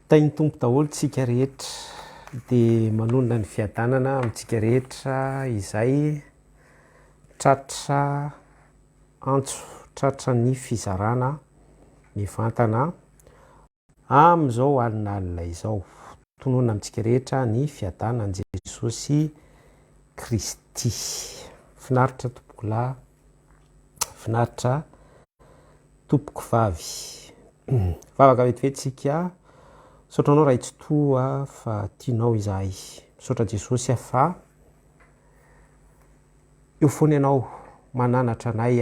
tainy tompo daholo tsika rehetra dia manonona ny fiadanana amintsika rehetra izay tratra antso tratra ny fizarana mivantana amin'izao alinalina izao. Tonona amintsika rehetra ny fiadanan Jesosy Kristy. Finaritra tompoko lahy, finaritra tompoko vavy. Vavaka vetivetsika, misaotra anao raha itsotoa fa tianao izahay. Misaotra Jesosy fa eo foana ianao mananatra anay,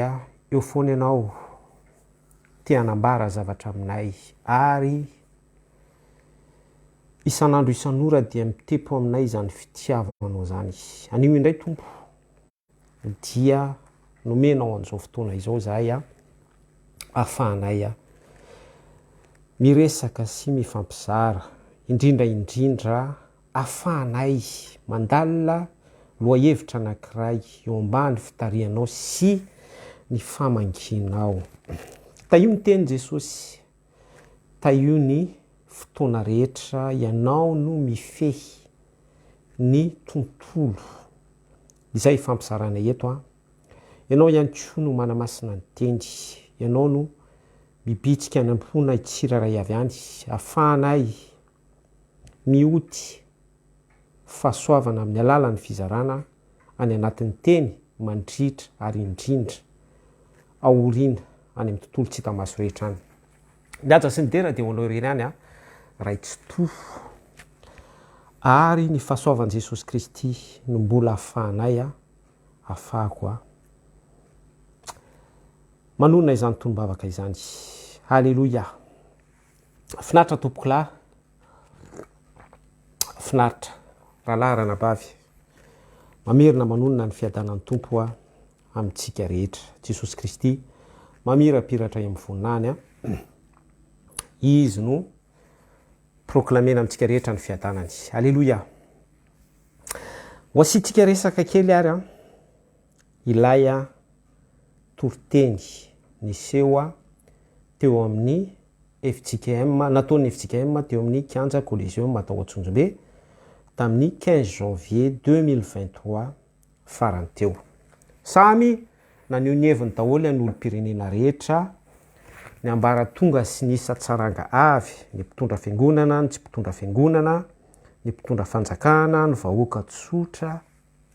eo foana ianao te hanambara zavatra aminay, ary isan'andro isan'ora dia mitempo aminay izany fitiavanao zany. Anio indray tompo dia nomenao an'izao fotoana izao zahay ahafahanay miresaka sy mifampizara, indrindra ahafahanay mandalina loha-hevitra anankiray eo ambany fitarianao sy ny famanginao. Taio ny teny Jesosy, taio ny fotoana rehetra ianao no mifehy ny tontolo izay fampizaranay eto. Ianao ihany koa no manamasina ny teny, ianao no mibitsika ny ampona tsiraray avy any, ahafahanay mihody fahasoavana amin'ny alalan'ny fizarana any anatin'ny teny mandritra ary indrindra aoriana any amin'ny tontolo tsy hita maso rehetra any. Mihaja sy ny dera dia hoanao irery any ray tsoto, ary ny fahasoavan'i Jesosy Kristy no mbola ahafahanay ahafahako manonona izany tombavaka izany. Halleloia. Finaritra tompoko lahy, finaritra rahalahy ranabavy, mamerina manonona ny fiadanan'ny tompo amintsika rehetra. Jesosy Kristy mamirapiratra eo amin'ny voninany, izy no proklamena amintsika rehetra ny fiadanany. Halleloia. Ho asitsika resaka kely ary ilay toriteny niseho teo amin'ny FJKM, nataon'ny FJKM teo amin'ny kianja Coliseum atao Antsonjombe tamin'ny 15 janvier 2023 farany teo. Samy naneho ny heviny daholo ny olom-pirenena rehetra ny ambaratonga sy ny isa-tsaranga avy, ny mpitondra fiangonana, ny tsy mpitondra fiangonana, ny mpitondra fanjakana, ny vahoaka tsotra,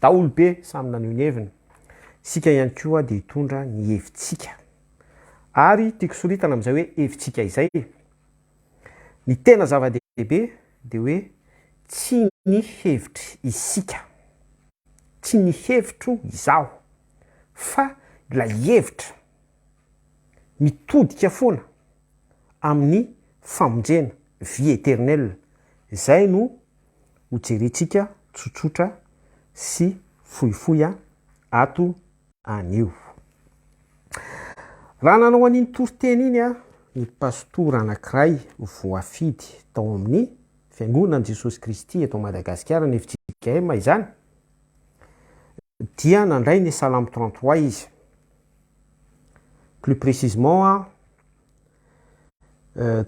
daholo be samy naneho ny heviny. Sika ihany koa dia hitondra ny hevitsika. Ary tiako soritana amin'izay hoe hevitsika izay, ny tena zava-dehibe dia hoe tsy ny hevitry isika, tsy ny hevitro izaho, fa ilay hevitra mitodika foana amin'ny famonjena vie éternelle. Izay no hojerentsika tsotsotra sy fohifohy ato anio. Raha nanao an'iny toriteny iny ny pastora anankiray voafidy tao amin'ny fiangonan'i Jesosy Kristy eto Madagasikara, ny FJKM izany, dia nandray ny Salamo 33 izy. Plus précisément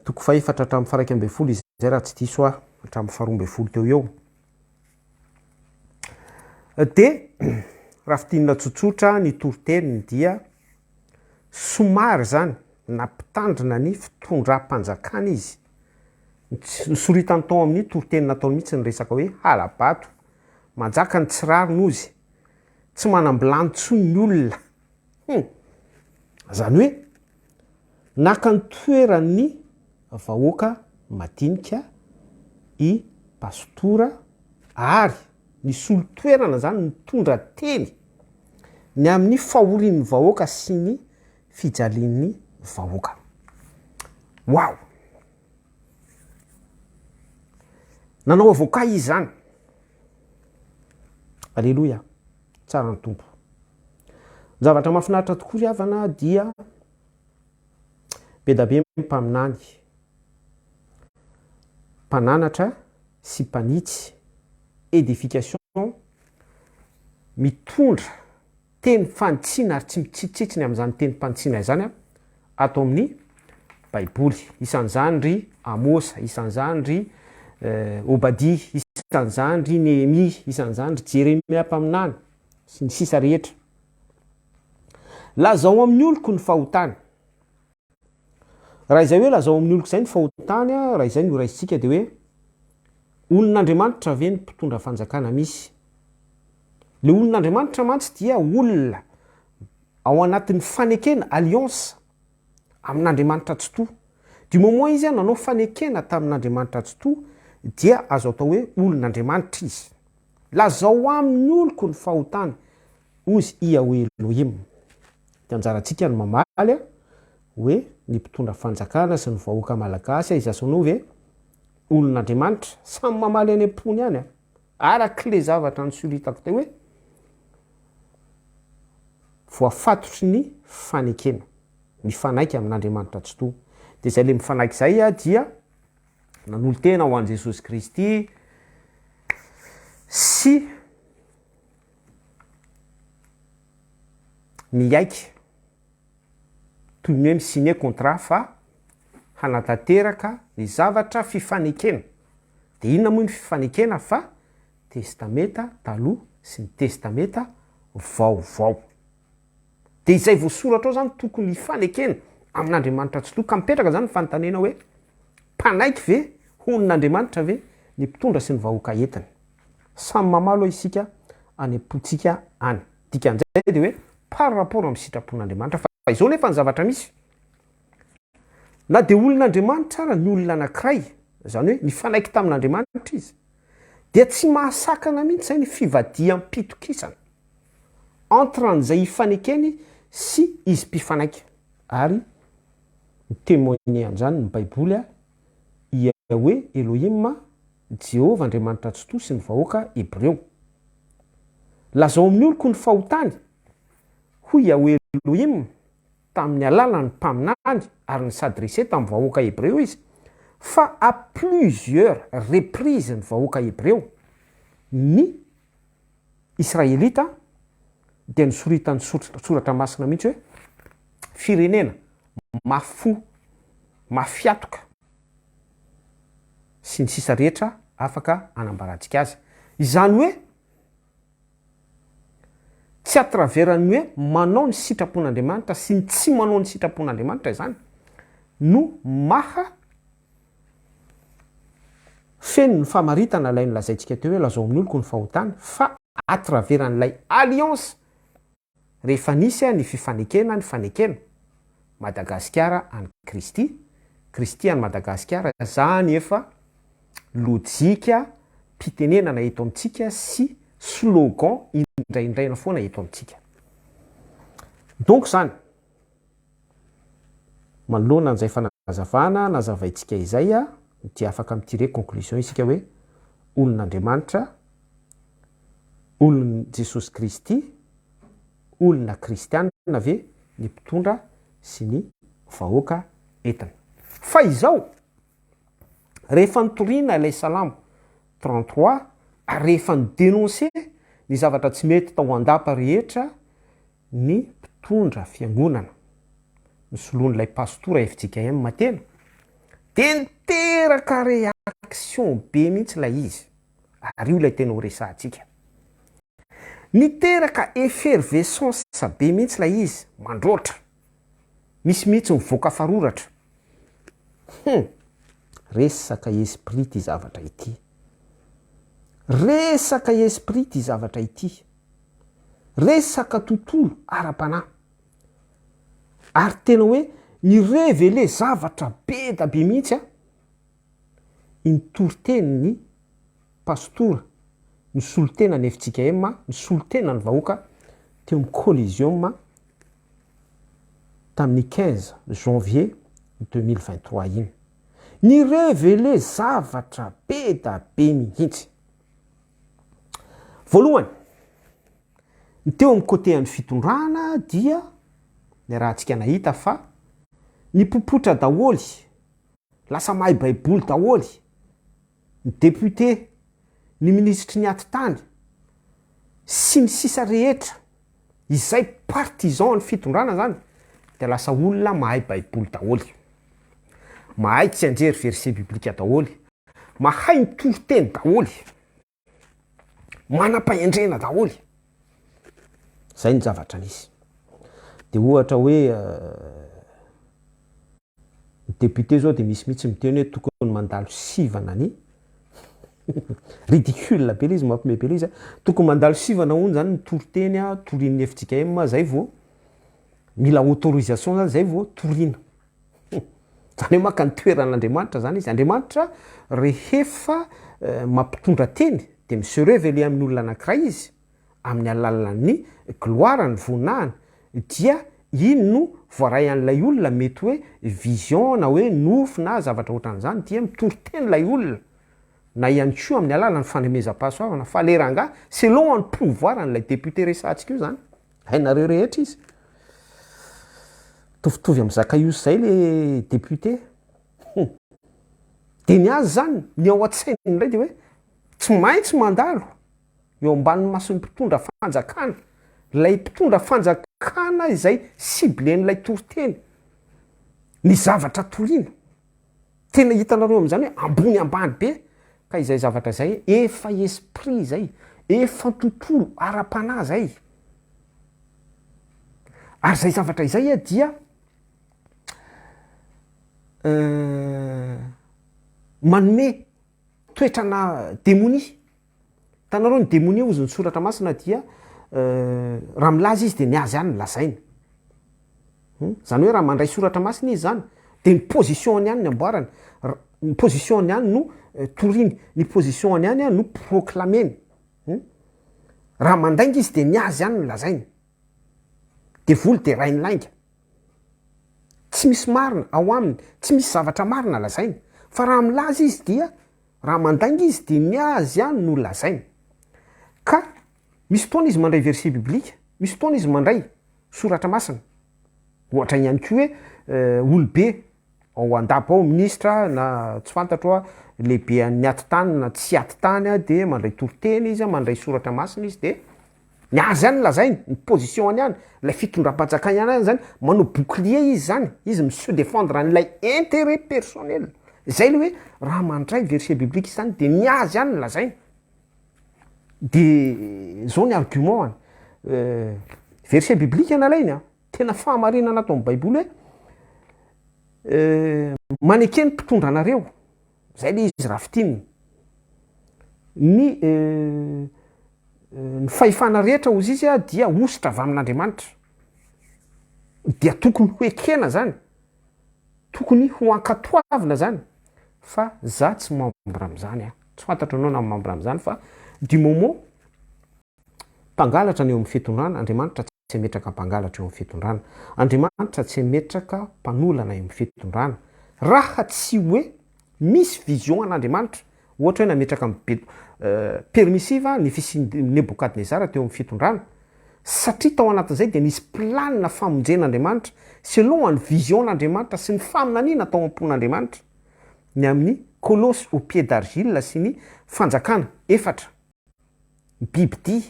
toko faefatra hatramin'ny faraika ambin'ny folo izy zay raha tsy diso hatramin'ny faharoa ambin'ny folo teo eo. Dia raha fitinina tsotsotra ny toriteniny dia somary zany nampitandrina ny fitondram-panjakana izy. Soritany tao amin'ny toriteny nataony mihitsy ny resaka hoe halabato, manjaka ny tsirary nozy, tsy manambilantso ny olona. Zany hoe naka ny toeran'ny vahoaka madinika i pastora, ary ny solo-toerana zany mitondra teny ny amin'ny fahorian'ny vahoaka sy ny fijalian'ny vahoaka. Wow! Nanao avoka izy zany. Alleluia. Tsara ny tompo. Zavatra mahafinaritra tokoa ry havana dia be da be mpaminany, mpananatra sy mpanitsy, édification, mitondra teny fanitsina ary tsy mitsitsitsiny amin'izany teny fanitsina izany ato amin'ny baiboly, isan'izany ry Amosa, isan'izany ry Obadi, isan'izany ry Nehemi, isan'izany ry Jeremia mpaminany sy ny sisa rehetra. Lazao amin'ny oloko ny fahotany. Raha izay hoe lazao amin'ny oloko izay ny fahotany, raha izay no raisitsika dia hoe olon'Andriamanitra ve ny mpitondra fanjakana misy. Le olon'Andriamanitra mantsy dia olona ao anatin'ny fanekena alliance amin'Andriamanitra tsy toa. Du moment izy nanao fanekena tamin'Andriamanitra tsy toa dia azo atao hoe olon'Andriamanitra izy. Lazao amin'ny oloko ny fahotany ozy Yahweh Elohim. Dia anjarantsika ny mamaly hoe ny mpitondra fanjakana sy ny vahoaka malagasy izy asanao ve olon'Andriamanitra, samy mamaly any am-pony ihany arak'le zavatra nisoritako teo hoe voafatotry ny fanekena, mifanaiky amin'Andriamanitra tsy toa. Dia izay le mifanaiky izay dia nanolo tena ho an'i Jesosy Kristy sy miaiky toy ny hoe misigné contrat fa hanatanteraka ny zavatra fifanekena. Dia inona moa ny fifanekena fa testameta taloha sy ny testameta vaovao. Dia izay voasoratra ao zany tokony hifanekena amin'Andriamanitra tsy toa, ka mipetraka zany fanontaniana hoe mpanaiky ve olon'Andriamanitra ve ny mpitondra sy ny vahoaka entiny. Samy mamalo isika any am-pontsika any. Dikan'izay dia hoe par rapport amin'ny sitrapon'Andriamanitra, fa izao nefa ny zavatra misy. Na dia olon'Andriamanitra ara ny olona anankiray, zany hoe mifanaiky tamin'Andriamanitra izy, dia tsy mahasakana mihitsy izay ny fivadiam-pitokisana entre an'izay hifanekeny sy izy mpifanaiky. Ary ny témoigner an'izany ny baiboly Yahweh Elohim, Jehovah Andriamanitra tsy toa sy ny vahoaka Hebreo. Lazao amin'ny oloko ny fahotany hoy Yahweh Elohim tamin'ny alalany mpaminany ary ny s'adresser tamin'ny vahoaka Hebreo izy, fa à plusieurs reprises ny vahoaka Hebreo ny Israelita dia nisoritany soratra masina mihitsy hoe firenena mafo, mafiatoka sy ny sisa rehetra afaka anambarantsika azy. Izany hoe tsy atraveran'ny hoe manao ny sitrapon'Andriamanitra sy ny tsy manao ny sitrapon'Andriamanitra izany no maha feno ny famaritana ilay nolazaintsika teo hoe lazao amin'ny oloko ny fahotany, fa atraveran'ilay alliance rehefa nisy ny fifanekena ny fanekena. Madagasikara any Kristy, Kristy any Madagasikara, zany efa lojika mpitenenana eto amintsika sy slogan indraindraina foana eto amintsika. Donc zany manoloana an'izay fanazavana nazavaintsika izay dia afaka mitire conclusion isika hoe olon'Andriamanitra, olon' Jesosy Kristy, olona kristianina ve ny mpitondra sy ny vahoaka entiny. Fa izao rehefa nitoriana ilay Salamo 33, rehefa ny dénoncer ny zavatra tsy mety tao andapa rehetra ny mpitondra fiangonana, ny soloan'ilay pastora FJKM Matena, dia niteraka réaction be mihitsy ilay izy. Ary io ilay tena ho resahantsika. Niteraka effervescence be mihitsy ilay izy, mandroatra. Misy mihitsy mivoaka faroratra. Resaka esprit ty zavatra ity. Resaka esprit ty zavatra ity. Resaka tontolo ara-panahy. Ary tena hoe ny révélé zavatra be da be mihitsy ny toriteny pastora, ny solotena ny FJKM, ny solotena ny vahoaka teo amin'ny Coliseum tamin'ny 15 janvier 2023 iny. Ny révélé zavatra be da be mihitsy. Voalohany, ny teo amin'ny côté an'ny fitondrana dia ny rahantsika nahita fa ny popotra daholy, lasa mahay baiboly daholy, ny député, ny ministry ny atitany, sy ny sisa rehetra, izay partisan ny fitondrana zany, dia lasa olona mahay baiboly daholy. mahay tsy anjery verset biblika daholy, mahay mitory teny daholy, manam-pahendrena daholy. Zay ny zavatra nisy. De ohatra hoe député zao de misy mihitsy miteny hoe tokony mandalo sivana ny ridicule be izy, mampime be izy, tokony mandalo sivana hono zany mitory teny a torian'ny FJKM zay vao mila autorisation zany zay vao toriana. Zany hoe maka ny toeran'Andriamanitra zany izy. Andriamanitra rehefa mampitondra teny de monsieur révélé amin'olona anankiray izy amin'ny alalan'ny gloire ny voninahiny, dia iny no voaray an'ilay olona mety hoe vision na hoe nofo na zavatra ohatran'izany, dia mitory teny lay olona na ihany koa amin'ny alalan'ny fandremezam-pahasoavana fa le rangahy selon ny pouvoir an'ilay député resantsika io zany. Hainareo rehetra izy. Tovitovy amin'izaka io zay le député. De ny azy zany ny ao an-tsainy indray de hoe tsy maintsy mandalo eo ambanin'ny mason'ny mpitondra fanjakana, lay mpitondra fanjakana izay siblen'ilay toriteny, ny zavatra toriana. Tena hitanareo amin'izany hoe ambony ambany be. Ka izay zavatra zay efa esprit zay, efa tontolo ara-panahy zay. Ary zay zavatra izay dia manome toetrana démonie. Tanareo ny démonie ozy ny soratra masina dia raha milaza izy de ny azy ihany lazaina. Zany hoe raha mandray soratra masina izy zany de ny position ihany ny amboarany, ny position ihany no toriny, ny position ihany no proclameny. Raha mandainga izy de ny azy ihany lazaina. De voly de rainy lainga. Tsy misy marina ao aminy, tsy misy zavatra marina lazaina. Fa raha milaza izy dia raha mandainga izy de ny azy ihany no lazaina. Ka misy fotoana izy mandray verset biblika, misy fotoana izy mandray soratra masina. Ohatra ihany koa hoe olobe ao andabo ao ministra na tsy fantatro a lehibe any atitany na tsy atitany de mandray toriteny izy, mandray soratra masina izy de ny azy ihany lazainy, ny position ihany, lay fitondram-panjakana ihany zany, manao bouclier izy zany, izy se défendre an'ilay intérêt personnel. Zay le hoe raha mandray verset biblika izy zany de ny azy ihany lazainy. De zao ny argument verset biblika nalainy tena fahamarinana atao amin'ny baiboly hoe manekeny mpitondra anareo, zay le izy rafitininy, ny fahefana rehetra ozy izy dia ositra avy amin'Andriamanitra, dia tokony ho ekena zany, tokony ho ankatoavina zany. Fa za tsy membre am'zany tsy fantatro anao na membre am'zany, fa du moment mpangalatra ny eo amin'ny fitondrana, Andriamanitra tsy ametraka mpangalatra eo amin'ny fitondrana, Andriamanitra tsy ametraka mpanolana eo amin'ny fitondrana. Raha tsy hoe misy vision an'Andriamanitra, ohatra hoe nametraka permissiva ny fisian'i Nebokadnezara teo amin'ny fitondrana, satria tao anatin'izay dia nisy planina famonjen'Andriamanitra selon ny vision n'Andriamanitra sy ny faminaniana tao am-pon'Andriamanitra ny amin'ny colosse au pied d'argile sy ny fanjakana efatra, ny bibidia,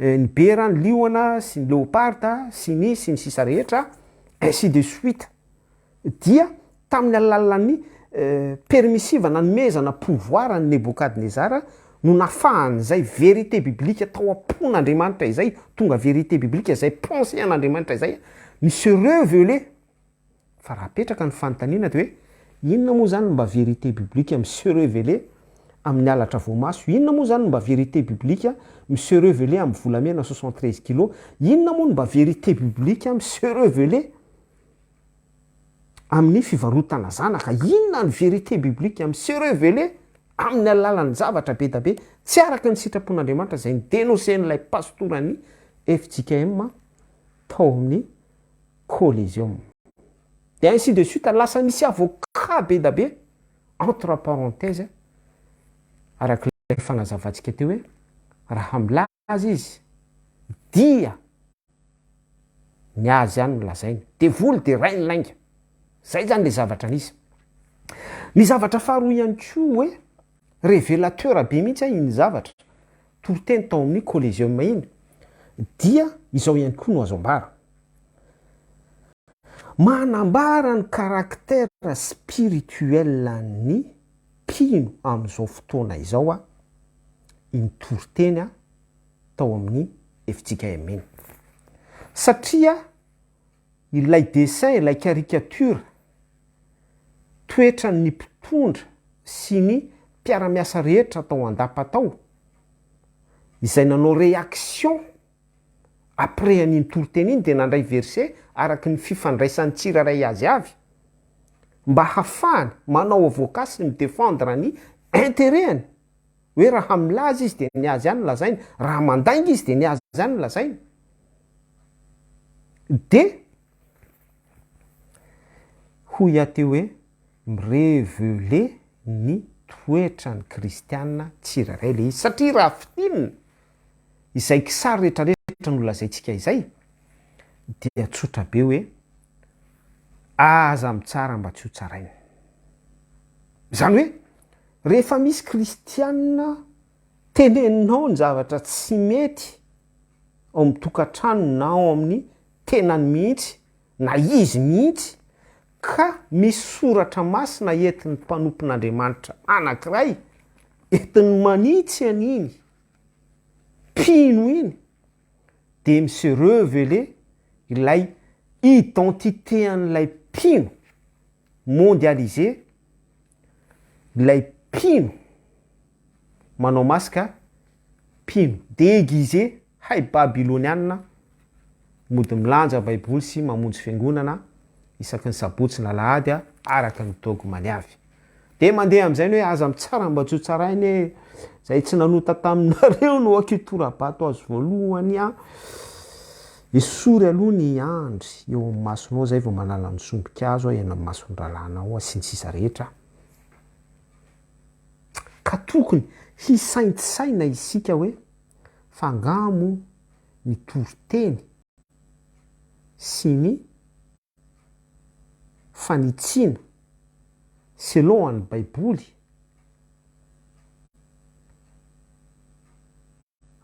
ny bera, ny liona sy ny léoparda sy ny sisa rehetra, ainsi de suite. Dia tamin'ny alalan'ny permissiva nanomezana pouvoir ny Nebokadnezara no nafahan'izay vérité biblika tao am-pon'Andriamanitra izay, tonga vérité biblika izay pensée an'Andriamanitra izay ny se révéler. Fa raha petraka ny fanontaniana de hoe inona moa zany mba vérité biblika se révéler amin'ny alatra voamaso, inona moa zany mba vérité biblika se révéler amin'ny volamena 73 kg, inona moa mba vérité biblika se révéler amin'ny fivarotana zanaka, inona ny vérité biblika se révéler amin'ny alalan'ny zavatra be da be tsy araka ny sitrapon'Andriamanitra zay ny dénoncen'ilay pastorany FJKM tao amin'ny collégium. Et ainsi de suite, lasa misy avocat be da be, entre parenthèses, arak'ilay fanazavantsika teo hoe raha milaza izy dia ny azy ihany no lazainy, de voly de rainy lainga. Zay zany le zavatra nisy. Ny zavatra faharoa ihany koa hoe révélateur be mihitsy iny zavatra toriteny tao amin'ny collégium iny, dia izao ihany koa no azo ambara. manambara ny karaktera spirituel ny mpino amin'izao fotoana izao a inotoriteny a tao amin'ny efitsika emeny satria ilay dessin ilay caricature toetra ny mpitondra sy ny mpiara-miasa rehetra tao andapa-tao izay nanao réaction après an'iny toriteny iny dia nandray verset araky ny fifandraisan'ny tsiraray azy avy mba hafahany manao avocat sy midefendre ny intérêtny hoe raha milaza izy dia ny azy any lazainy raha mandainga izy dia ny azy any lazainy dia hoy aty hoe mirevele ny toetra ny kristianina tsiraray le izy satria raha fitinina izay kisary rehetrarehetra no lazaintsika izay dia tsotra be hoe aza mitsara mba tsy ho tsaraina zany hoe rehefa misy kristianina teneninao ny zavatra tsy mety ao amin'ny tokantrano na ao amin'ny tenany mihitsy na izy mihitsy ka misy soratra masina entin'ny mpanompon'Andriamanitra anankiray entiny manitsy an'iny mpino iny dia mise revele ilay identité an'ilay mpino mondialisé ilay mpino manao masika mpino déguisé hay babylonianina mody milanja baiboly sy mamonjy fiangonana isaky ny sabotsy na lahady a araka ny dogmany avy dia mandeha amin'izay ny hoe aza mitsara mba tsy ho tsarainy zay tsy nanota taminareo no akitora-bato azo voalohany a esory aloha ny andry eo amin'ny masonao zay vao manala ny sombika azo a eny amin'ny masondralanao sy ny sisa rehetra ka tokony hisaintsaina isika hoe fangamo ny toriteny sy ny fanitsiana selon an'ny baiboly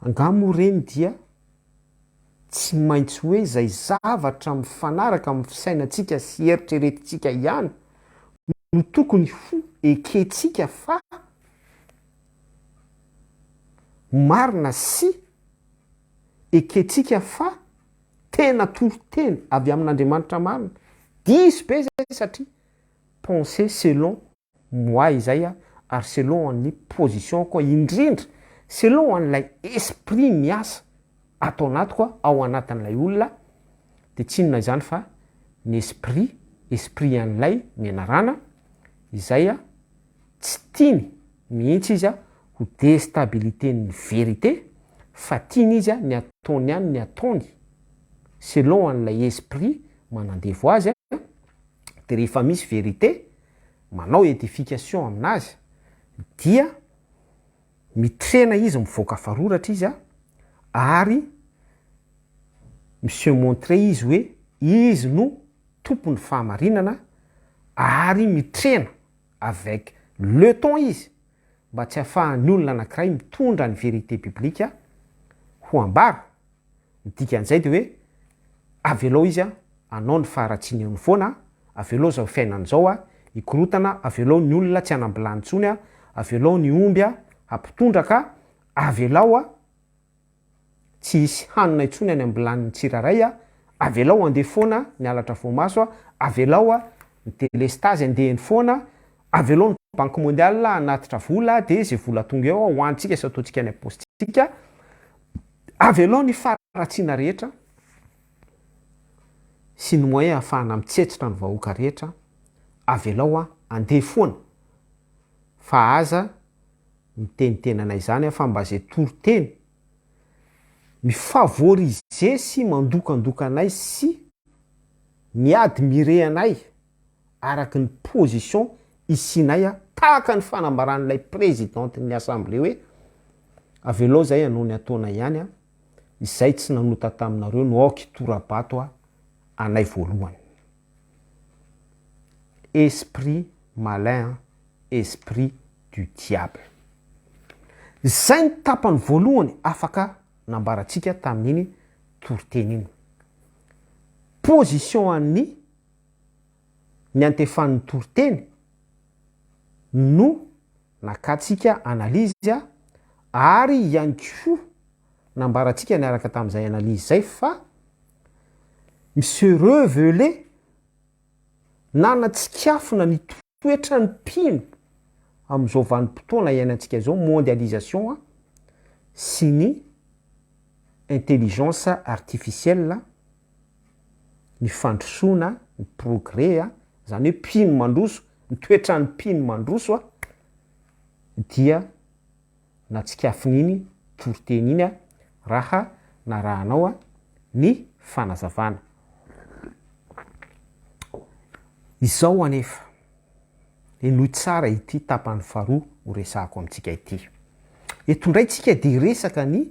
angamo reny dia tsy maintsy hoe zay zavatra mifanaraka amin'ny fisainantsika sy eritreretintsika ihany no tokony ho ekentsika fa marina sy ekentsika fa tena toriteny avy amin'Andriamanitra marina diso be zay satria penser selon moi izay a ary selon ny position koa indrindra selon an'ilay esprit miasa atao anaty koa ao anatin'ilay olona dia tsinona izany fa ny esprit an'ilay mianarana izay a tsy tiany mihitsy izy a ho déstabilité ny vérité fa tiany izy a ny ataony any ny ataony selon an'ilay esprit manandevo azy a dia rehefa misy vérité manao édification aminazy dia mitrena izy mivoaka faroratra izy a ary monsieur montré izy hoe izy no tompony fahamarinana ary mitrena avec le temps izy mba tsy hahafahan'ny olona anankiray mitondra ny vérité biblika ho ambara dikan'izay dia hoe avelao izy a anao ny faharatsiny eny foana avelao zao fiainana zao a ikorotana avelao ny olona tsy hanambilanitsony a avelao ny omby a ampitondra ka avelao a tsy hisy hanina itsony any ambilaniny tsiraray a avelao andeha foana ny alatra voamaso a avelao a ny délestage andehany foana avelao ny banque mondiale anatitra vola dia zay vola tonga eo hoantsika sy ataontsika ny apostika avelao ny faratsiana rehetra sy ny moyen ahafahana mitsetsitra ny vahoaka rehetra avelao a andeha foana fa aza mitenitenanay zany a fa mba zay toriteny mifavorize sy mandokandokanay sy miadmire anay araky ny position isinay a tahaka ny fanambaran'ilay présidente ny assemblée hoe avelao zay anao ny ataona ihany a izay tsy nanota taminareo no aoky tora-bato a anay voalohany esprit malin esprit du diable zay ny tapany voalohany afaka nambarantsika tamin'iny toriteny iny position an'ny ny antefan'ny toriteny no nakatsika analizy ary ihany koa nambaratsika niaraka tamin'izay analizy zay fa monsieur Revele nanatsikafina ny toetra ny mpino amin'izao vanim-potoana iainantsika zao mondialisation sy ny intelligence artificielle, ny fandrosoana, ny progrès zany hoe mpino mandroso, ny toetra ny mpino mandroso dia natsikafina toriteny iny raha narahanao ny fanazavana. Izao anefa enohy tsara ity tapany faharoa ho resahako amintsika ity. Eto indray tsika dia resaka ny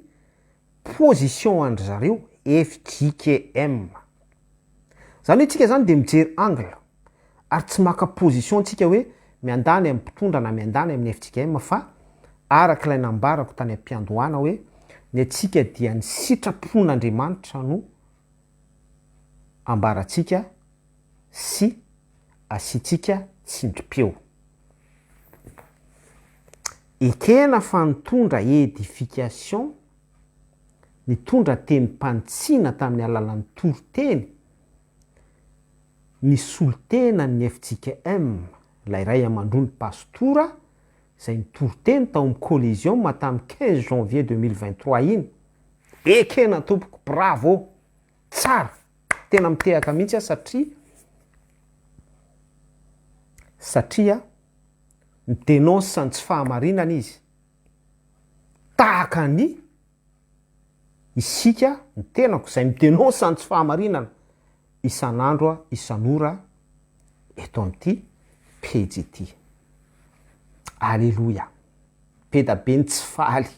position andry zareo FJKM. Zany hoe tsika zany dia mijery angle ary tsy maka position tsika hoe miandany amin'ny mpitondra na miandany amin'ny FJKM fa araka ilay nambarako tany am-piandohana hoe ny atsika dia ny sitrapon'Andriamanitra no ambaratsika sy asitsika tsindrim-peo. Ekena fa nitondra edification, nitondra teny mpantsina tamin'ny alalan'ny toriteny, ny solitenan'ny FJKM, ilay ray amandrony pastora izay nitoriteny tao amin'ny collision tamin'ny 15 janvier 2023 iny. Ekena tompoko, bravo, tsara, tena mitehaka mihitsy satria midénonce ny tsy fahamarinana izy. Tahaka ny isika ny tenako izay midénonce ny tsy fahamarinana isan'andro isan'ora eto amin'ity pejy ity. Alleluia. Be da be ny tsy faly,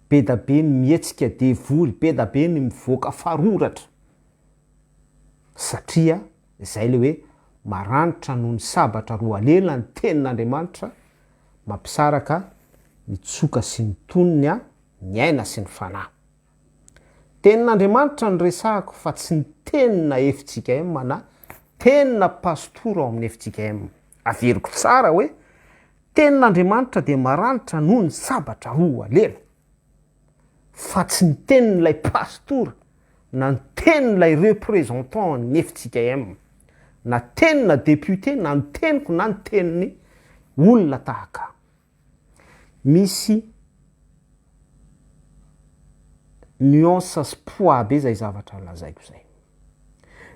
be da be ny mihetsika devoly, be da be ny mivoaka faroratra. Satria izay le hoe maranitra noho ny sabatra roa lela ny tenin'Andriamanitra mampisaraka ny tsoka sy ny tonony ny aina sy ny fanahy. Tenin'Andriamanitra ny resahako fa tsy ny tenina FJKM na tenina pastora ao amin'ny FJKM. Averiko tsara hoe tenin'Andriamanitra dia maranitra noho ny sabatra roa lela, fa tsy ny tenin'ilay pastora na ny tenin'ilay représentant ny FJKM, na tenina député, na ny teniko na ny teniny olona tahaka. Misy nuance sy poids be zay zavatra lazaiko zay.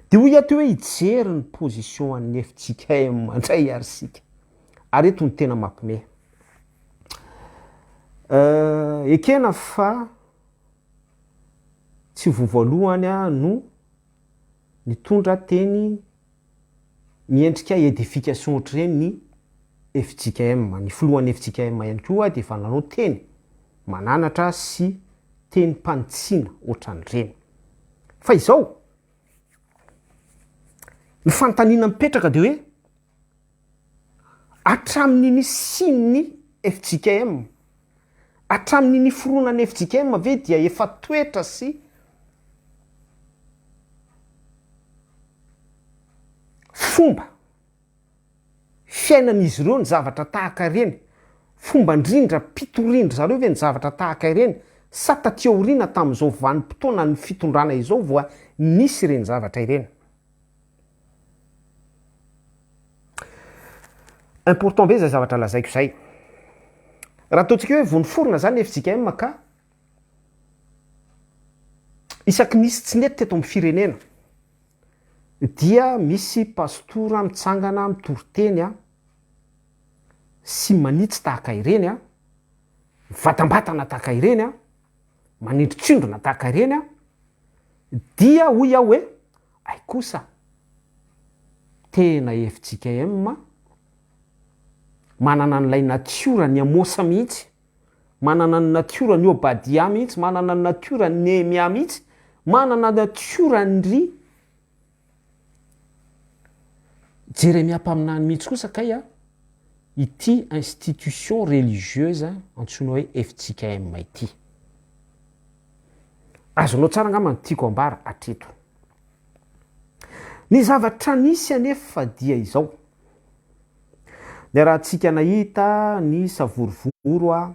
Dia hoy ato hoe hijery ny position an'ny FJKM andray arisika. Ary eto ny tena mampime. Ekena fa tsy vovoalohany no nitondra teny miendrika edification ohatr'ireny ny FJKM, ny filohan'ny FJKM ihany koa dia efa nanao teny mananatra sy teny mpantsiana ohatran'ireny. Fa izao ny fanontaniana mipetraka dia hoe hatramin'ny sin'ny FJKM, hatramin'ny foronan'ny FJKM ve dia efa toetra sy fomba fiainan'izy ireo ny zavatra tahaka ireny, fomba indrindra pitorindry zareo ve ny zavatra tahaka ireny, sa taty aoriana tamin'izao vanim-potoana ny fitondrana izao voa nisy ireny zavatra ireny. Important be zay zavatra lazaiko zay. Raha ataontsika hoe voniforona zany FJKM ka isaky nisy tsy nety teto amin'ny firenena dia misy pastora mitsangana mitoriteny sy manitsy tahaka ireny vatambatana tahaka ireny manindrotsindrona tahaka ireny dia hoy aho hoe ay kosa tena FJKM manana n'ilay natiora ny Amosa mihitsy, manana ny natiora ny Obadia mihitsy, manana ny natiora ny Nehemia mihitsy, manana ny natiora ny Jeremia mpaminany mihitsy kosa kay ity institution religieuse antsoina hoe FJKM ity. Azonao tsara angamba ny tiako ambara atreto. ny zavatra nisy anefa dia izao. Le raha tsika nahita ny savorovoro a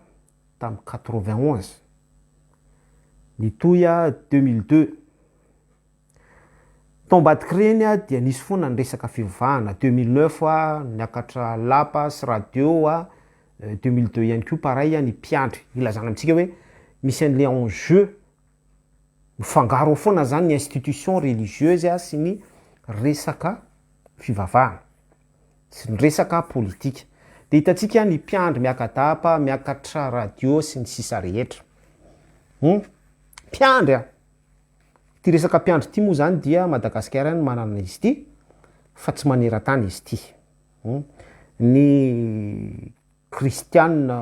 tamin'ny 91 ny toya 2002 tombadiky reny a dia nisy foana ny resaka fivavahana 2009 a niakatra lapa sy radio a 2002 ihany koa pareil a ny mpiandry ilazana amintsika hoe misy an'le enjeu mifangaro foana zany ny institution religieuse a sy ny resaka fivavahana sy ny resaka politika. De hitatsika ny mpiandry miakadapa miakatra radio sy ny sisa rehetra. Mpiandry a ty resaka mpiandry ty moa zany dia Madagasikara ny manana izy ty fa tsy maneran-tany izy ty. Ny kristianina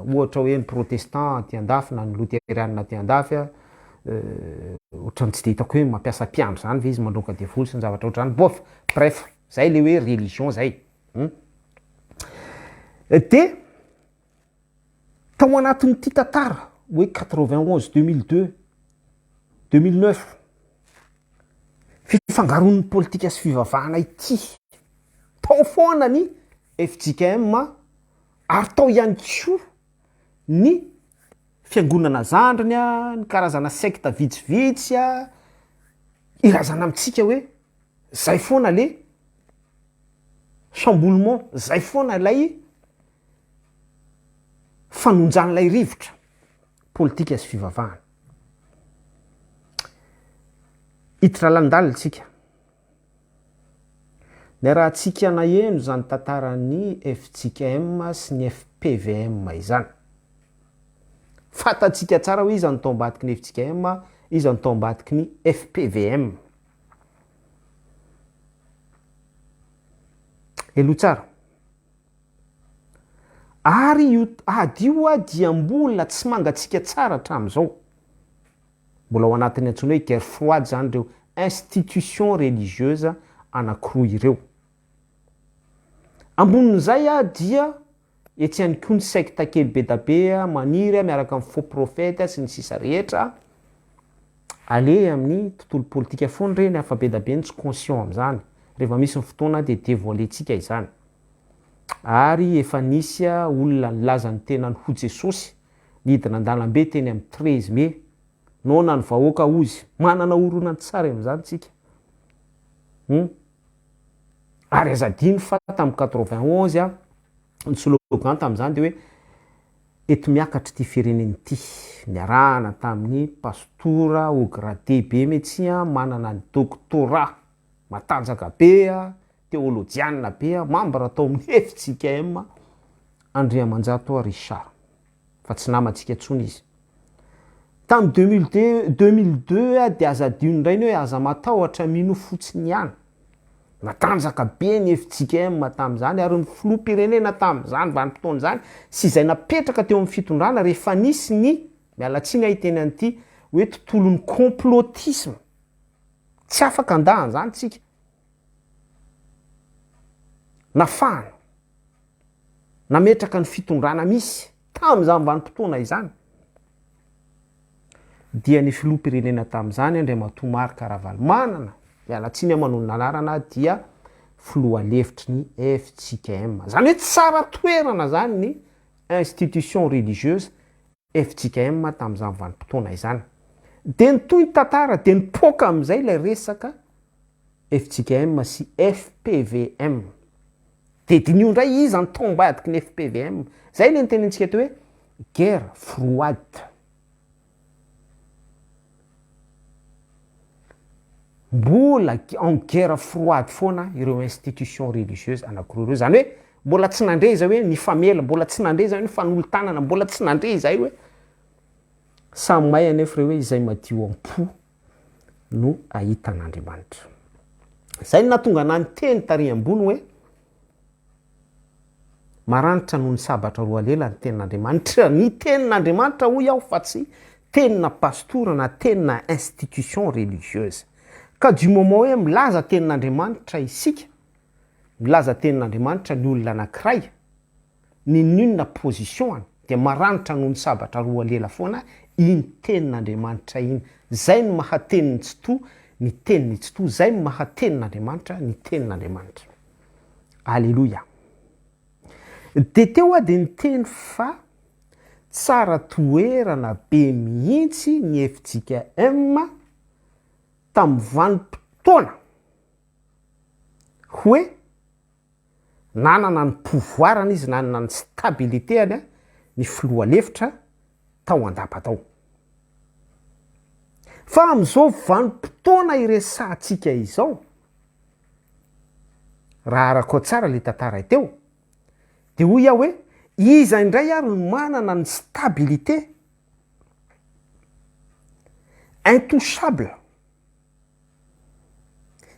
ohatra hoe ny protestant ty andafy na ny luthérianina ty andafy ohatrany tsy de hitako hoe mampiasa mpiandry zany ve izy mandroka devoly sy ny zavatra ohatr zany. Bof, bref, zay le hoe religion zay. De tao anatin'ny ty tantara hoe 91 2002 2009 fifangaron'ny politika sy fivavahana ity tao foana ny FJKM ary tao ihany koa ny fiangonana zandriny a ny karazana secte vitsivitsy a irazana amintsika hoe zay foana le chamboulement, zay foana lay fanonjan'ilay rivotra politika sy fivavahana. Hiditra landalina tsika. Le raha tsika naheno zany tantaran'ny FJKM sy ny FPVM izany. Fatatsika tsara hoe iza ny tao ambadiky ny FJKM, iza ny tao ambadiky ny FPVM. Elo tsara. Ary io io a dia mbola tsy mangatsika tsara hatram'izao. Mbola ao anatin'ny antsoina hoe guerre froide zany ireo institution religieuse anankiroa ireo. Ambonin'izay a dia etsy ihany koa ny secte kely be da be maniry miaraka amin'ny faux prophète sy ny sisa rehetra ale amin'ny tontolo politika foana reny afa be da be ny tsy conscient am'izany. Rehefa misy ny fotoana dia dévoilentsika izany. Ary efa nisy olona nilaza ny tenany ho Jesosy nidina an-dalambe teny amin'ny 13 mai nona ny vahoaka ozy manana oronany tsara am'izany tsika. Ary azadiny fa tamin'ny 91 ny slogan tamin'izany dia hoe eto miakatra ty fireneny ty niarahana tamin'ny pastora au gradé be mihitsy manana ny doctorat matanjaka be théologianina be membre tao amin'ny FJKM Andriamanjato Richard fa tsy namantsika tsony izy. Tamin'ny 2002 dia azadiny indray ny hoe aza matahotra mino fotsiny ihany. Natanjaka be ny FJKM tamin'izany ary ny filoham-pirenena tamin'izany vanim-potoana izany sy izay napetraka teo amin'ny fitondrana rehefa nisy ny mialatsiny ahiteny an'ity hoe tontolon'ny complotisme. Tsy afaka andahany zany tsika. Nafahana. Nametraka ny fitondrana misy tamin'izany vanim-potoana izany. Dia ny filoham-pirenena tamin'izany Andriamatoa Marc Ravalomanana mialatsiny manao anarana dia filoha-levitry ny FJKM. Zany hoe tsara toerana zany ny institution religieuse FJKM tamin'izany vanim-potoana izany. De nitoy tantara de nipoaka amin'izay ilay resaka FJKM sy FPVM. De dinio indray iza ny tao ambadiky ny FPVM. Zay le nitenentsika teo hoe guerre froide. Mbola en guerre froide foana ireo institution religieuse anankiroa ireo. Zany hoe mbola tsy nandre zay hoe nifamela, mbola tsy nandre zay hoe nifanolo-tanana, mbola tsy nandre zay hoe samy may anefa reo hoe izay madio am-po no ahitan'Andriamanitra. Zay nahatonga na ny teny tary ambony hoe maranitra noho ny sabatra roa lela ny tenin'Andriamanitra. Ny tenin'Andriamanitra hoy aho fa tsy tenina pastora na tenina institution religieuse. Ka du moment hoe milaza tenin'Andriamanitra isika, milaza tenin'Andriamanitra ny olona anankiray, ninona position dia maranitra noho ny sabatra roa lela foana iny tenin'Andriamanitra iny. Zay no mahateniny tsy to ny teniny tsy to zay mahatenin'Andriamanitra ny tenin'Andriamanitra. Alleloia. De teo a de ny teny fa tsara toerana be mihitsy ny FJKM tamin'ny vanim-potoana hoe nanana ny pouvoirany izy, nanana ny stabilitéany ny filoha lefitra tao andapa-tao. Fa amin'izao vanim-potoana iresantsika izao, raha araka tsara le tantara teo, de hoy aho hoe iza indray ary manana ny stabilité, intouchable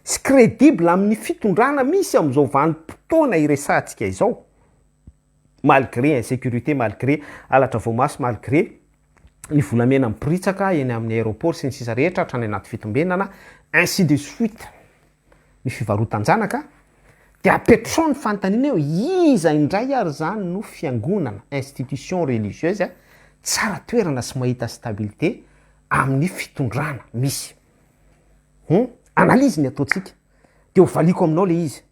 sy crédible amin'ny fitondrana misy amin'izao vanim-potoana iresantsika izao, malgré insécurité, malgré alatra voamaso, malgré ny volamena mipritsaka eny amin'ny aéroport sy ny sisa rehetra hatrany anaty fitombenana, ainsi de suite, ny fivarotan-janaka, de apetrao ny fanontaniana eo iza indray ary zany no fiangonana, institution religieuse tsara toerana sy mahita stabilité amin'ny fitondrana misy. Analyse ny ataontsika, de ho valiko aminao le izy.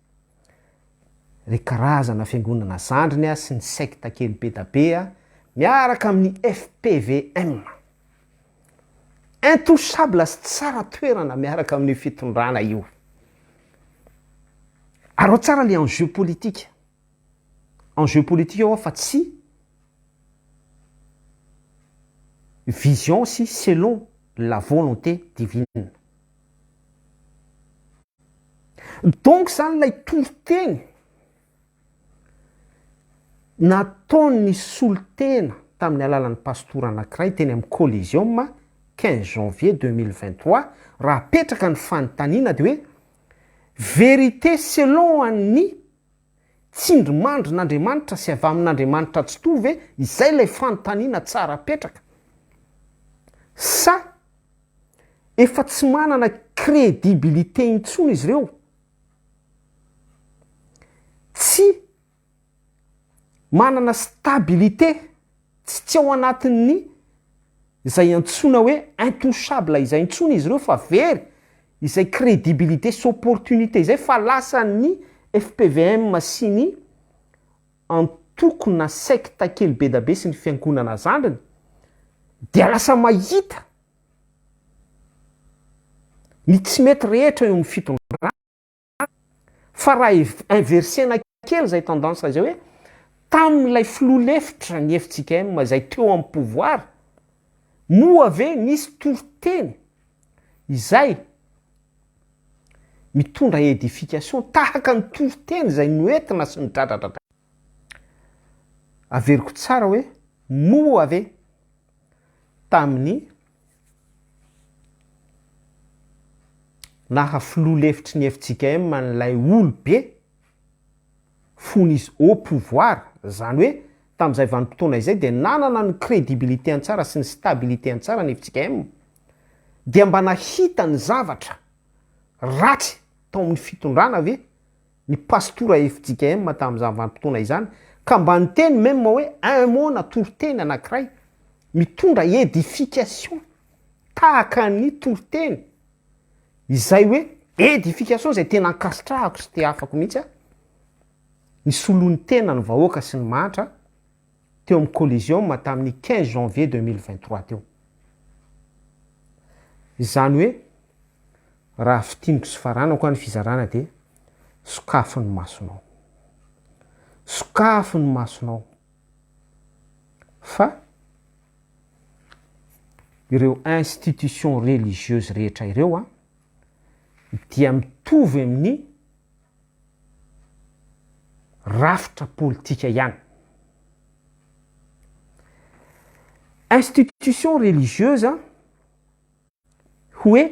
Re karazana fiangonana zandriny sy ny secte kely be da be miaraka amin'ny FPVM. Intouchable sy tsara toerana miaraka amin'ny fitondrana io. Aro tsara le enjeu politique. Enjeu politique eo fa tsy vision si selon la volonté divine. Donc zany lay toro-teny nataony solotena tamin'ny alalan'ny pastora anankiray teny amin'ny Coliseum 15 janvier 2023, raha petraka ny fanontaniana de hoe vérité selon an'ny tsindrimandrin'Andriamanitra sy avy amin'Andriamanitra tsy tovy, izay lay fanontaniana tsara petraka. Sa efa tsy manana crédibilité intsony izy ireo, tsy manana stabilité, tsy ao anatin'ny izay antsona hoe intouchable izay intsony izy ireo, fa very izay crédibilité sy opportunité izay fa lasan'ny FPVM sy ny antokona secte kely be da be sy ny fiangonana zandriny, dia lasa mahita ny tsy mety rehetra eo amin'ny fitondrana. Fa raha inversena kely zay tendance zay hoe tamin'ilay filoha lefitra ny FJKM zay teo amin'ny pouvoir, moa ave nisy toro-teny izay mitondra édification tahaka ny toro-teny zay noentina sy ny dradradratra. Averiko tsara hoe moa ave tamin'ny naha filoha lefitry ny FJKM n'lay olo be fon'izy au pouvoir, zany hoe tamin'izay vanim-potoana izay de nanana ny crédibilité an-tsara sy ny stabilité an-tsara ny FJKM, dia mba nahita ny zavatra ratsy tao amin'ny fitondrana ave ny pastora FJKM tamin'izany vanim-potoana izany, ka mba niteny même hoe un mot na toro-teny anankiray mitondra édification tahaka ny toro-teny izay hoe édification zay tena ankasitrahako sy te afako mihitsy ny solon'ny tena ny vahoaka sy ny mantra teo amin'ny Coliseum tamin'ny 15 janvier 2023 teo. Izany hoe raha fitiniko sy faranako ny fizarana de sokafo ny masonao. Sokafo ny masonao. Fa ireo institution religieuse rehetra ireo dia mitovy amin'ny rafitra politika ihany. Institution religieuse hoe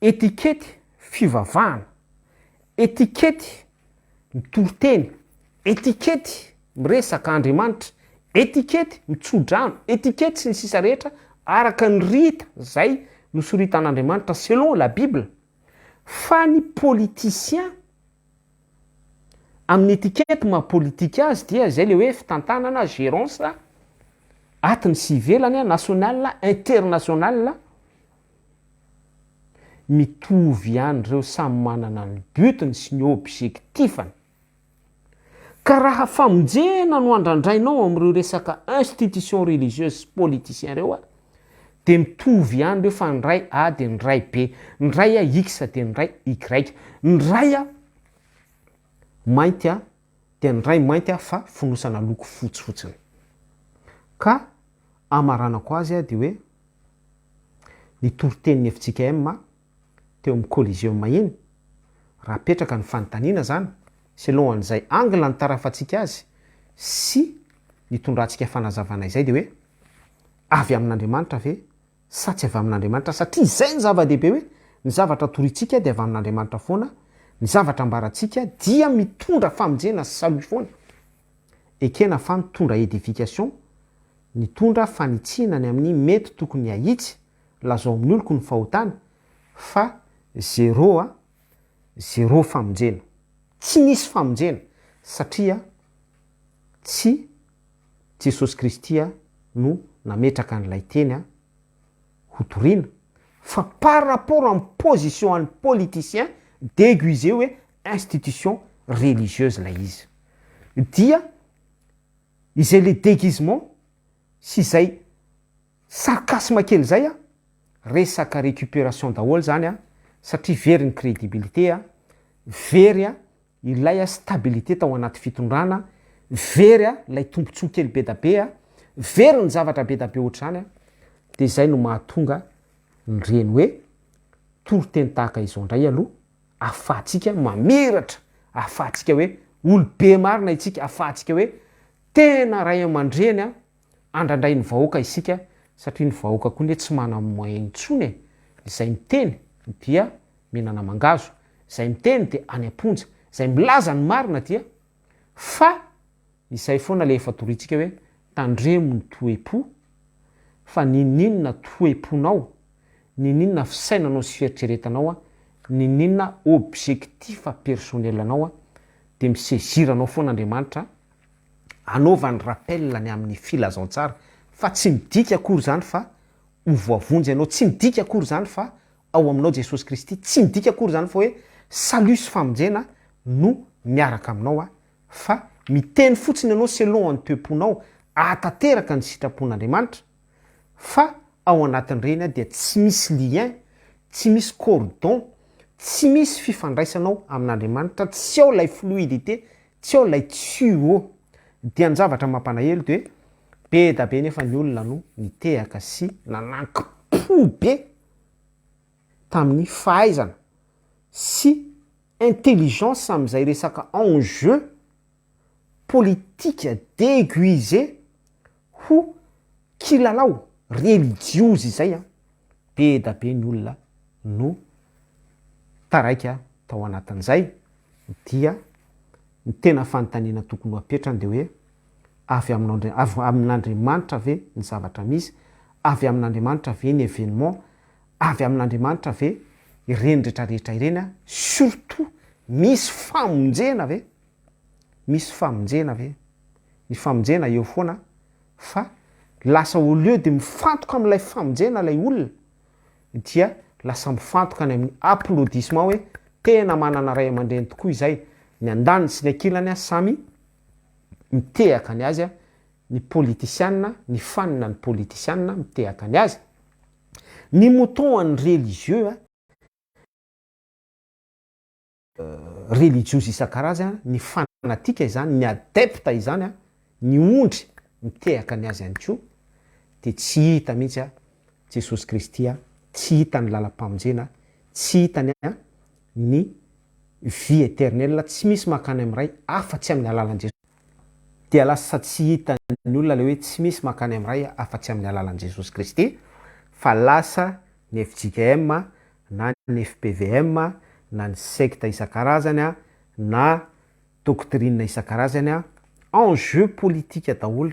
étiquette fivavahana, étiquette mitoro-teny, étiquette miresaka Andriamanitra, étiquette mitsodrano, étiquette sy ny sisa rehetra araka ny rita zay nosoritan'Andriamanitra selon la Bible. Fa ny politicien amin'ny étiquette maha-politika azy dia zay le hoe fitantanana, gérance atiny sy ivelany, national, international, mitovy ihany reo samy manana ny butiny sy ny objectifany. Ka raha famonjena no andrandrainao amin'ireo resaka institution religieuse sy politicien reo dia mitovy ihany reo fa ny ray A dia ny ray B, ny ray X dia ny ray Y, ny ray mainty dia ny ray mainty fa fonosana loko fotsifotsiny. Ka amaranako azy dia hoe ny toritenin'ny FJKM teo amin'ny collégium iny raha petraka ny fanontaniana zany selon an'izay angle ny tarafatsika azy sy nitondrantsika fanazavana izay dia hoe avy amin'Andriamanitra ve sa tsy avy amin'Andriamanitra, satria izay ny zava-dehibe hoe ny zavatra torintsika dia avy amin'Andriamanitra foana, ny zavatra ambaratsika dia mitondra famonjena sy salut foana. Ekena fa mitondra édification, mitondra fanitsinany amin'ny mety tokony ahitsy lazao amin'ny oloko ny fahotana fa zéro famonjena. Tsy misy famonjena satria tsy Jesosy Kristy no nametraka an'ilay teny ho toriana, fa par rapport amin'ny position an'ny politicien déguisé hoe institution religieuse lay izy. Dia izay le déguisement sy izay sarcasme kely zay resaka récupération daholo zany satria very ny crédibilité very ilay stabilité tao anaty fitondrana, very lay tombontsoa kely be da be very ny zavatra be da be ohatr'izany dia izay no mahatonga nyreny hoe toriteny tahaka izao indray aloha ahafahantsika mamiratra, ahafahantsika hoe olo be marina itsika, ahafahantsika hoe tena ray aman-dreny andrandray ny vahoaka isika, satria ny vahoaka koa ny tsy mana moyen intsony izay miteny dia mihinana mangazo, izay miteny dia any am-ponja, izay milaza ny marina dia fa izay foana le efa torintsika hoe tandremo ny toe-po fa nininona toe-ponao, nininona fisainanao sy fieritreretanao, nininona objectif personnel anao dia miseziranao foana Andriamanitra anaovany rappelany amin'ny filazantsara fa tsy midika akory zany fa ho voavonjy ianao, tsy midika akory zany fa ao aminao Jesosy Kristy, tsy midika akory zany fa hoe salut sy famonjena no miaraka aminao fa miteny fotsiny ianao selon ny toe-ponao atateraka ny sitrapon'Andriamanitra fa ao anatin'ireny dia tsy misy lien, tsy misy cordon, tsy misy fifandraisanao amin'Andriamanitra, tsy ao lay fluidité, tsy ao lay tuyau. Dia ny zavatra mampalahelo dia be da be nefa ny olona no nitehaka sy nananki-po be tamin'ny fahaizana sy intelligence amin'izay resaka enjeu politique déguisé ho kilalao religieuse izay be da be ny olona no taraika tao anatin'izay. Dia ny tena fanontaniana tokony hapetrany dia hoe avy amin'Andriamanitra ve ny zavatra misy, avy amin'Andriamanitra ve ny événement, avy amin'Andriamanitra ve ireny rehetrarehetra ireny surtout misy famonjena ve, misy famonjena ve, ny famonjena eo foana fa lasa au lieu de mifantoka amin'ilay famonjena lay olona dia lasa mifantoka any amin'ny applaudissement hoe tena manana ray aman-dreny tokoa izay, ny andaniny sy ny ankilany samy mitehaka ny azy ny politicianina, ny fanina ny politicianina mitehaka ny azy, ny mouton any religieux religieuse isan-karazany, ny fanatika izany, ny adepta izany ny ondry mitehaka ny azy ihany koa dia tsy hita mihitsy Jesosy Kristy tsy hita ny lalam-pamonjena, tsy hitany ny vie éternelle, tsy misy makany amin'ny ray afa-tsy amin'ny alalan'i Jesosy. Dia lasa tsy hitan'ny olona le hoe tsy misy makany amin'ny ray afa-tsy amin'ny alalan'i Jesosy Kristy, fa lasa ny FJKM na ny FPVM na ny secte isan-karazany na doctrine isan-karazany enjeu politique daholo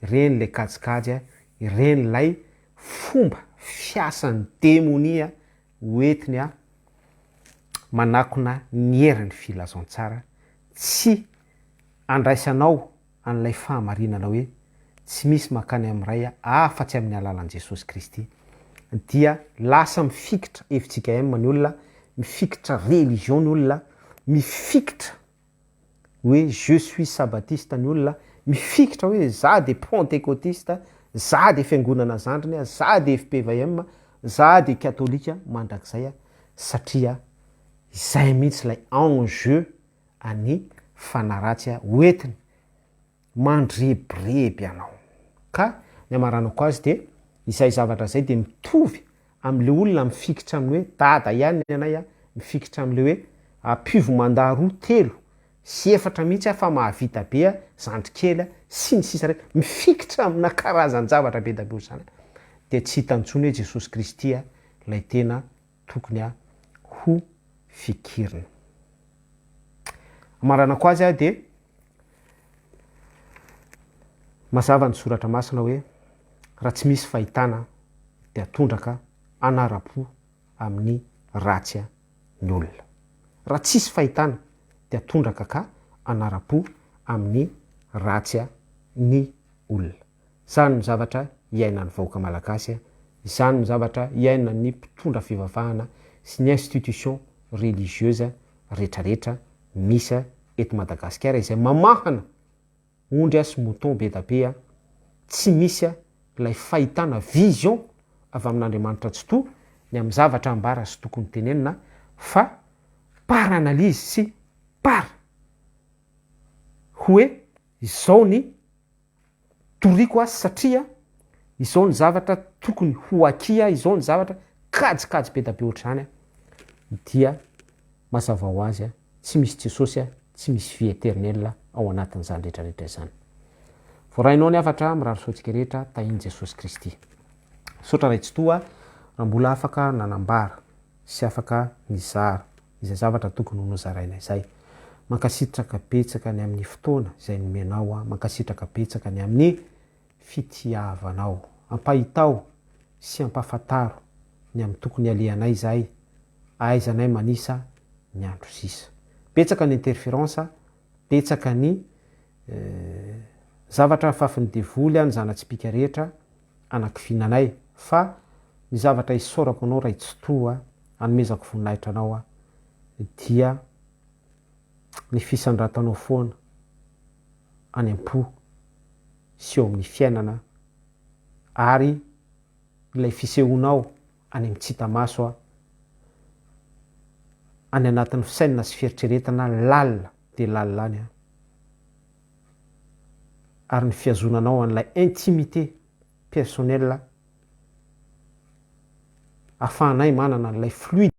reny le kajikajy, ireny lay fomba fiasan'ny démonia hoentiny manakona ny herin'ny filazantsara, tsy andraisanao an'ilay fahamarinana hoe tsy misy makany amin'ny ray afa-tsy amin'ny alalan'i Jesosy Kristy. dia lasa mifikitra FJKM ny olona, mifikitra religion ny olona, mifikitra hoe je suis sabatiste ny olona, mifikitra hoe za de pentecôtiste, za de fiangonana zandriny, za de FPVM, za de katolika mandrakizay satria izay mihitsy lay enjeu any fanaratsy hoentiny mandrebreby anao. Ka ny amaranako azy de izay zavatra zay de mitovy am'le olona mifikitra amin'ny hoe dada ihany anay mifikitra am'le hoe apivy mandaha roa telo sy efatra mihitsy fa mahavita be zandry kely sy ny sisa rehetra mifikitra amina karazany zavatra be da be zany de tsy hitantsony hoe Jesosy Kristy lay tena tokony ho fikirina. Amaranako azy de mazava ny soratra masina hoe raha tsy misy fahitana de atondraka anara-po amin'ny ratsy ny olona. Raha tsisy fahitana de atondraka ka anara-po amin'ny ratsy ny olona. Zany ny zavatra iainan'ny vahoaka malagasy, zany ny zavatra iainan'ny mpitondra fivavahana sy ny institution religieuse rehetrarehetra misy eto Madagasikara izay mamahana ondry sy mouton be da be tsy misy lay fahitana vision avy amin'Andriamanitra tsy to ny amin'ny zavatra ambara sy tokony tenenina fa par analyse sy par hoe izao ny toriko satria izao ny zavatra tokony ho akia, izao ny zavatra kajikajy be da be ohatr'izany dia mazava ho azy tsy misy Jesosy tsy misy vie éternelle ao anatin'izany rehetrarehetra izany. Voarahinao ny afatra mirary soatsika rehetra tahiny Jesosy Kristy. Sotra ray tsy toa raha mbola afaka nanambara sy afaka nizara izay zavatra tokony ho nozaraina izay. Mankasitraka betsaka ny amin'ny fotoana izay nomenao, mankasitraka betsaka ny amin'ny fitiavanao. Ampahitao sy ampafantaro ny amin'ny tokony alehanay izay, aizanay manisa ny andro sisa. Betsaka ny interférence, betsaka ny zavatra fafiny devoly ny zanatsipika rehetra anakivinanay fa ny zavatra isaorako anao ray tsy toa anomezako voninahitra anao dia ny fisandratanao foana any am-po sy eo amin'ny fiainana ary ilay fisehonao any amin'ny tsy hita maso any anatin'ny fisainana sy fieritreretana lalina de lalina any ary ny fiazonanao an'ilay intimité personnelle afahanay manana n'ilay fluide